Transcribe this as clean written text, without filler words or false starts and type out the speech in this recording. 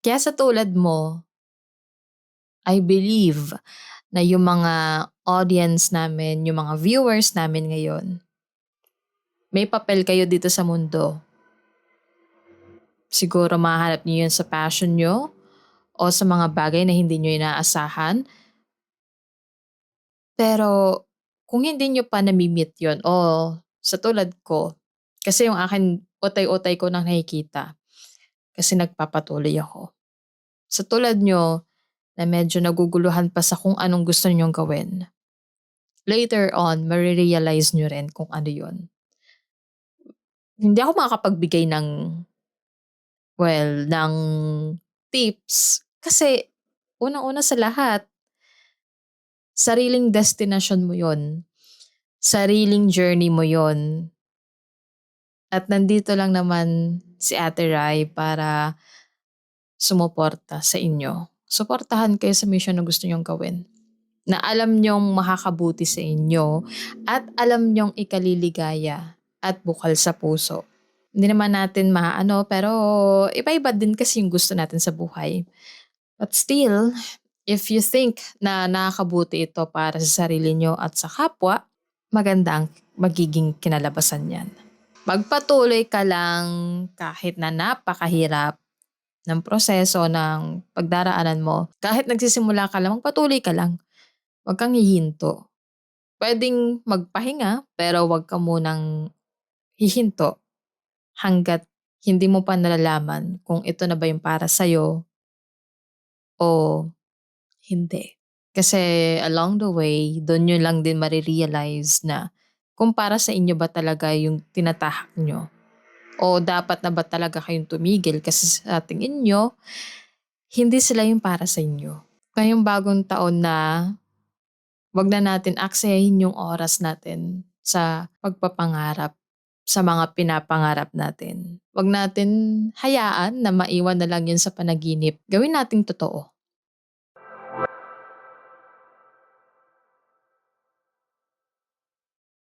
Kaya sa tulad mo, I believe na yung mga audience namin, yung mga viewers namin ngayon, may papel kayo dito sa mundo. Siguro mahanap niyo yun sa passion niyo o sa mga bagay na hindi niyo inaasahan. Pero kung hindi niyo pa nami-meet yun o sa tulad ko, kasi yung akin utay-utay ko ng nakikita kasi nagpapatuloy ako. Sa tulad niyo na medyo naguguluhan pa sa kung anong gusto niyong gawin, later on mare-realize niyo rin kung ano yun. Hindi ako makakapagbigay ng, well, ng tips kasi unang-una sa lahat, sariling destinasyon mo yon, sariling journey mo yon. At nandito lang naman si Ate Rai para sumuporta sa inyo. Suportahan kayo sa mission na gusto niyong gawin. Na alam niyong makakabuti sa inyo at alam niyong ikaliligaya at bukal sa puso. Hindi naman natin maano pero iba-iba din kasi yung gusto natin sa buhay. But still, if you think na nakakabuti ito para sa sarili niyo at sa kapwa, maganda ang magiging kinalabasan niyan. Magpatuloy ka lang kahit na napakahirap ng proseso ng pagdaraanan mo. Kahit nagsisimula ka lang, magpatuloy ka lang. Huwag kang hihinto. Pwedeng magpahinga pero huwag ka munang hihinto hanggat hindi mo pa nalalaman kung ito na ba yung para sa'yo o hindi. Kasi along the way, doon nyo lang din marirealize na kung para sa inyo ba talaga yung tinatahak nyo. O dapat na ba talaga kayong tumigil kasi sa tingin nyo, hindi sila yung para sa inyo. Ngayong bagong taon na, wag na natin aksayahin yung oras natin sa pagpapangarap sa mga pinapangarap natin. Wag natin hayaan na maiwan na lang yun sa panaginip. Gawin nating totoo.